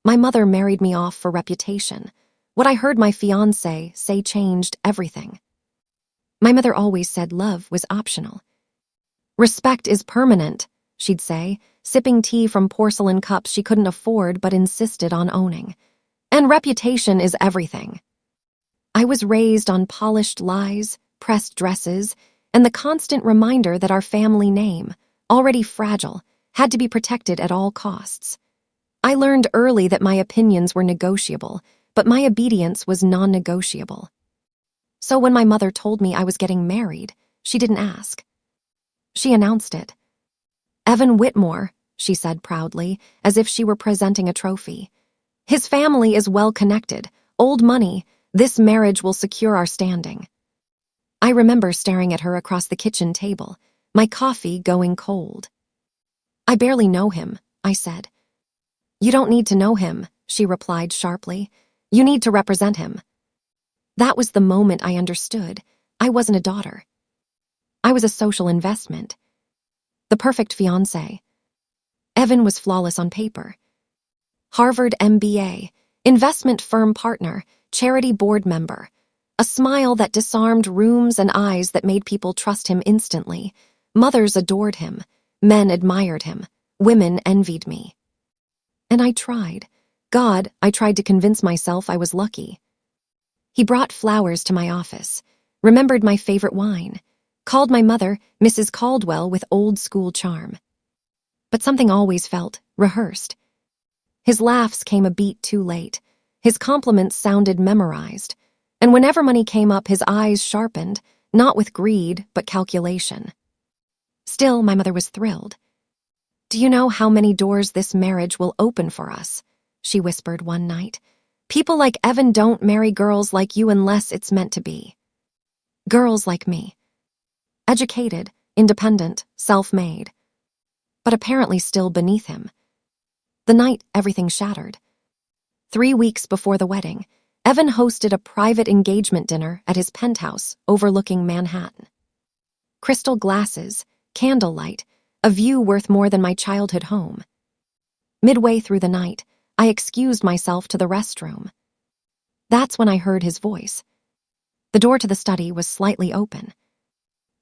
My mother married me off for reputation. What I heard my fiancé say changed everything. My mother always said love was optional. Respect is permanent, she'd say, sipping tea from porcelain cups she couldn't afford but insisted on owning. And reputation is everything. I was raised on polished lies, pressed dresses, and the constant reminder that our family name, already fragile, had to be protected at all costs. I learned early that my opinions were negotiable, but my obedience was non-negotiable. So when my mother told me I was getting married, she didn't ask. She announced it. Evan Whitmore, she said proudly, as if she were presenting a trophy. His family is well connected, old money. This marriage will secure our standing. I remember staring at her across the kitchen table, my coffee going cold. I barely know him, I said. You don't need to know him, she replied sharply. You need to represent him. That was the moment I understood. I wasn't a daughter. I was a social investment. The perfect fiancé. Evan was flawless on paper. Harvard MBA, investment firm partner, charity board member. A smile that disarmed rooms and eyes that made people trust him instantly. Mothers adored him. Men admired him. Women envied me. And I tried. God, I tried to convince myself I was lucky. He brought flowers to my office, remembered my favorite wine, called my mother Mrs. Caldwell with old-school charm. But something always felt rehearsed. His laughs came a beat too late. His compliments sounded memorized. And whenever money came up, his eyes sharpened, not with greed, but calculation. Still, my mother was thrilled. Do you know how many doors this marriage will open for us? She whispered one night. People like Evan don't marry girls like you unless it's meant to be. Girls like me. Educated, independent, self-made. But apparently still beneath him. The night everything shattered. 3 weeks before the wedding, Evan hosted a private engagement dinner at his penthouse overlooking Manhattan. Crystal glasses, candlelight, a view worth more than my childhood home. Midway through the night, I excused myself to the restroom. That's when I heard his voice. The door to the study was slightly open.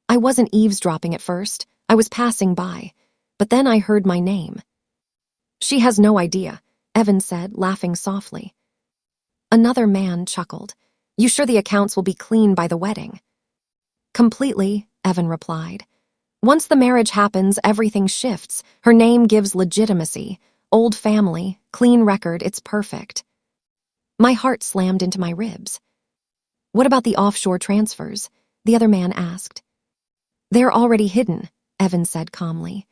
I wasn't eavesdropping at first, I was passing by, but then I heard my name. She has no idea, Evan said, laughing softly. Another man chuckled. You sure the accounts will be clean by the wedding? Completely, Evan replied. Once the marriage happens, everything shifts. Her name gives legitimacy. Old family, clean record, it's perfect. My heart slammed into my ribs. What about the offshore transfers? The other man asked. They're already hidden, Evan said calmly.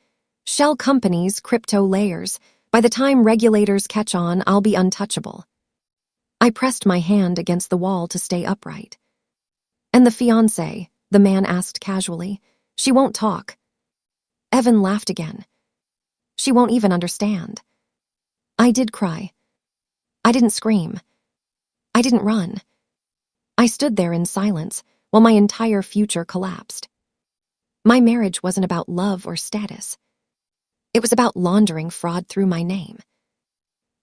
Shell companies, crypto layers. By the time regulators catch on, I'll be untouchable. I pressed my hand against the wall to stay upright. And the fiancé, the man asked casually. She won't talk. Evan laughed again. She won't even understand. I did cry. I didn't scream. I didn't run. I stood there in silence while my entire future collapsed. My marriage wasn't about love or status. It was about laundering fraud through my name.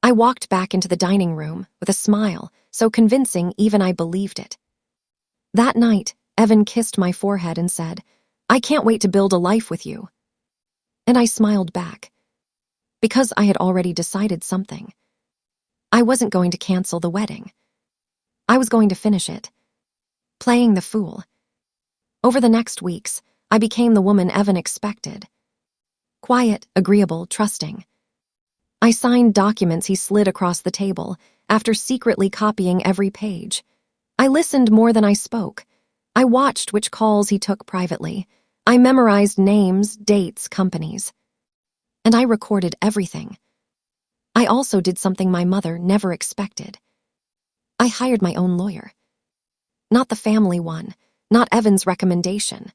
I walked back into the dining room with a smile so convincing even I believed it. That night, Evan kissed my forehead and said, I can't wait to build a life with you. And I smiled back, because I had already decided something. I wasn't going to cancel the wedding. I was going to finish it. Playing the fool. Over the next weeks, I became the woman Evan expected. Quiet, agreeable, trusting. I signed documents he slid across the table after secretly copying every page. I listened more than I spoke. I watched which calls he took privately. I memorized names, dates, companies. And I recorded everything. I also did something my mother never expected. I hired my own lawyer. Not the family one, not Evan's recommendation.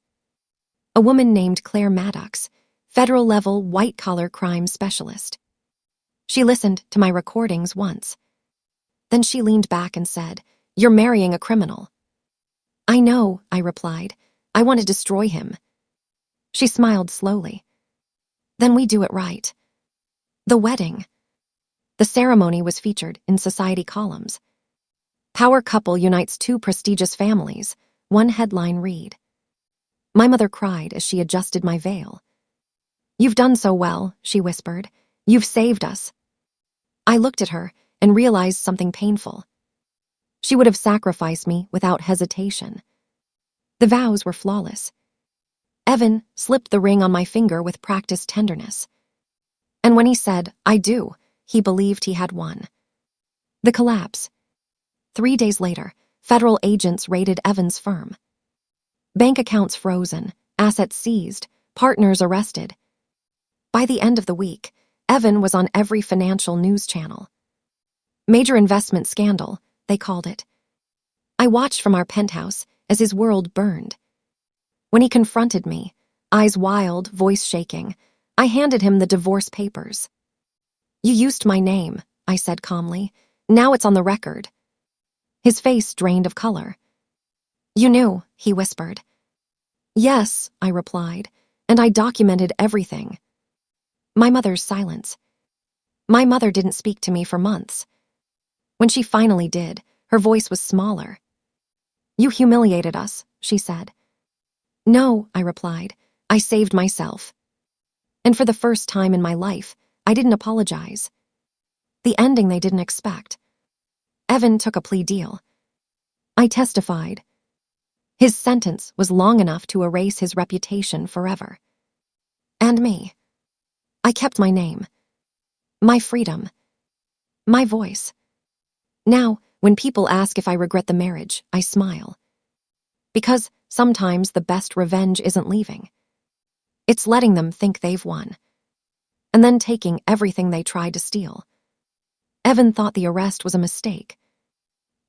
A woman named Claire Maddox, federal-level white-collar crime specialist. She listened to my recordings once. Then she leaned back and said, You're marrying a criminal. I know, I replied. I want to destroy him. She smiled slowly. Then we do it right. The wedding. The ceremony was featured in society columns. Power couple unites two prestigious families, one headline read. My mother cried as she adjusted my veil. You've done so well, she whispered. You've saved us. I looked at her and realized something painful. She would have sacrificed me without hesitation. The vows were flawless. Evan slipped the ring on my finger with practiced tenderness. And when he said, I do, he believed he had won. The collapse. 3 days later, federal agents raided Evan's firm. Bank accounts frozen, assets seized, partners arrested. By the end of the week, Evan was on every financial news channel. Major investment scandal, they called it. I watched from our penthouse as his world burned. When he confronted me, eyes wild, voice shaking, I handed him the divorce papers. You used my name, I said calmly. Now it's on the record. His face drained of color. You knew, he whispered. Yes, I replied, and I documented everything. My mother's silence. My mother didn't speak to me for months. When she finally did, her voice was smaller. You humiliated us, she said. No, I replied. I saved myself. And for the first time in my life, I didn't apologize. The ending they didn't expect. Evan took a plea deal. I testified. His sentence was long enough to erase his reputation forever. And me. I kept my name, my freedom, my voice. Now, when people ask if I regret the marriage, I smile. Because sometimes the best revenge isn't leaving. It's letting them think they've won, and then taking everything they tried to steal. Evan thought the arrest was a mistake.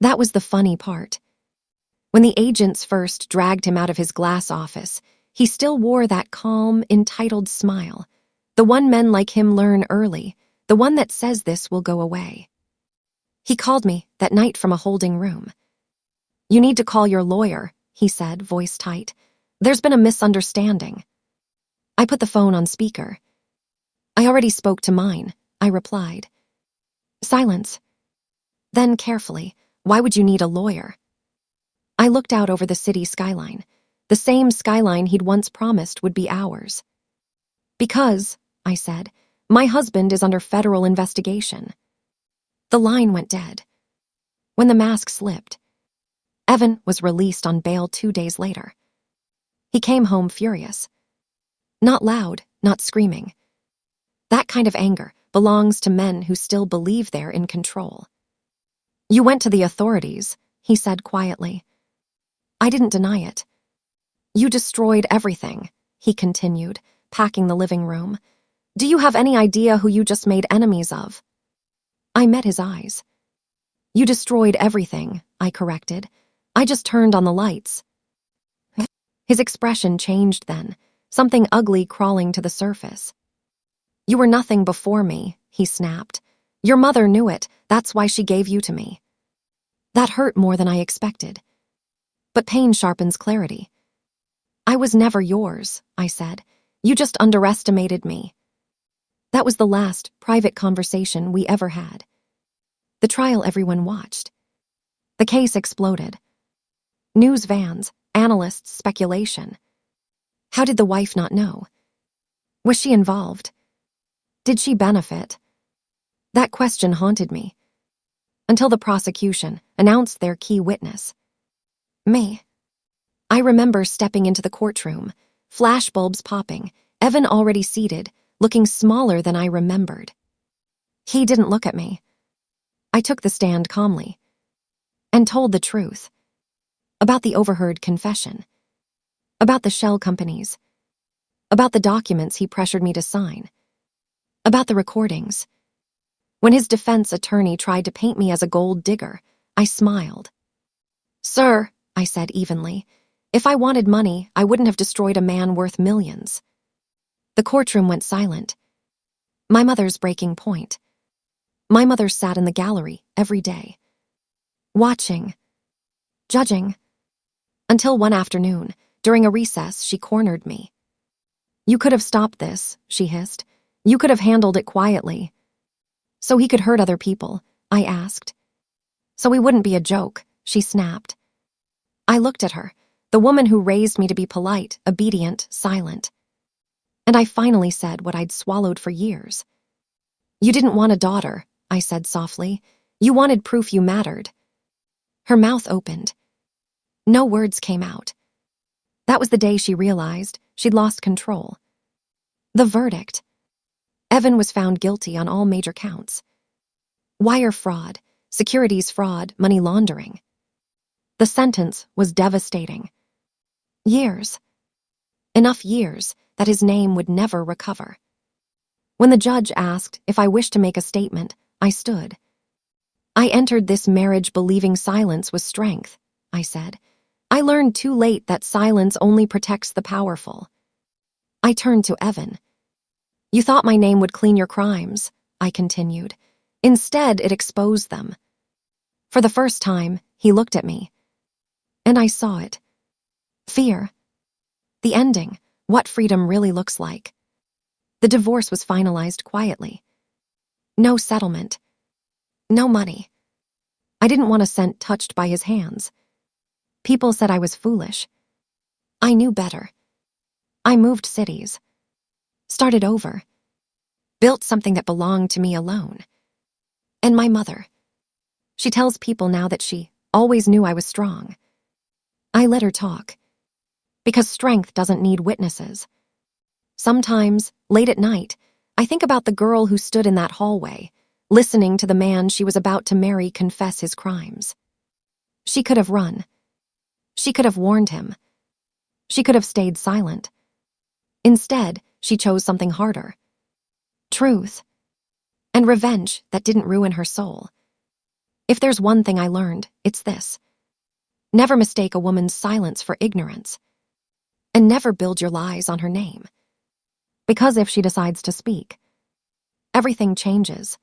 That was the funny part. When the agents first dragged him out of his glass office, he still wore that calm, entitled smile. The one men like him learn early, the one that says this will go away. He called me that night from a holding room. You need to call your lawyer, he said, voice tight. There's been a misunderstanding. I put the phone on speaker. I already spoke to mine, I replied. Silence. Then carefully, why would you need a lawyer? I looked out over the city skyline, the same skyline he'd once promised would be ours. Because, I said, my husband is under federal investigation. The line went dead. When the mask slipped, Evan was released on bail 2 days later. He came home furious. Not loud, not screaming. That kind of anger belongs to men who still believe they're in control. You went to the authorities, he said quietly. I didn't deny it. You destroyed everything, he continued, packing the living room. Do you have any idea who you just made enemies of? I met his eyes. You destroyed everything, I corrected. I just turned on the lights. His expression changed then, something ugly crawling to the surface. You were nothing before me, he snapped. Your mother knew it, that's why she gave you to me. That hurt more than I expected. But pain sharpens clarity. I was never yours, I said. You just underestimated me. That was the last private conversation we ever had. The trial everyone watched. The case exploded. News vans, analysts' speculation. How did the wife not know? Was she involved? Did she benefit? That question haunted me. Until the prosecution announced their key witness. Me. I remember stepping into the courtroom, flashbulbs popping, Evan already seated, looking smaller than I remembered. He didn't look at me. I took the stand calmly and told the truth. About the overheard confession. About the shell companies. About the documents he pressured me to sign. About the recordings. When his defense attorney tried to paint me as a gold digger, I smiled. Sir, I said evenly, if I wanted money, I wouldn't have destroyed a man worth millions. The courtroom went silent. My mother's breaking point. My mother sat in the gallery every day. Watching. Judging. Until one afternoon, during a recess, she cornered me. You could have stopped this, she hissed. You could have handled it quietly. So he could hurt other people, I asked. So he wouldn't be a joke, she snapped. I looked at her, the woman who raised me to be polite, obedient, silent. And I finally said what I'd swallowed for years. You didn't want a daughter, I said softly. You wanted proof you mattered. Her mouth opened. No words came out. That was the day she realized she'd lost control. The verdict. Evan was found guilty on all major counts. Wire fraud, securities fraud, money laundering. The sentence was devastating. Years. Enough years that his name would never recover. When the judge asked if I wished to make a statement, I stood. I entered this marriage believing silence was strength, I said. I learned too late that silence only protects the powerful. I turned to Evan. You thought my name would clean your crimes, I continued. Instead, it exposed them. For the first time, he looked at me. And I saw it. Fear. The ending, what freedom really looks like. The divorce was finalized quietly. No settlement. No money. I didn't want a cent touched by his hands. People said I was foolish. I knew better. I moved cities. Started over. Built something that belonged to me alone. And my mother. She tells people now that she always knew I was strong. I let her talk. Because strength doesn't need witnesses. Sometimes, late at night, I think about the girl who stood in that hallway, listening to the man she was about to marry confess his crimes. She could have run. She could have warned him. She could have stayed silent. Instead, she chose something harder. Truth. And revenge that didn't ruin her soul. If there's one thing I learned, it's this. Never mistake a woman's silence for ignorance. And never build your lies on her name. Because if she decides to speak, everything changes.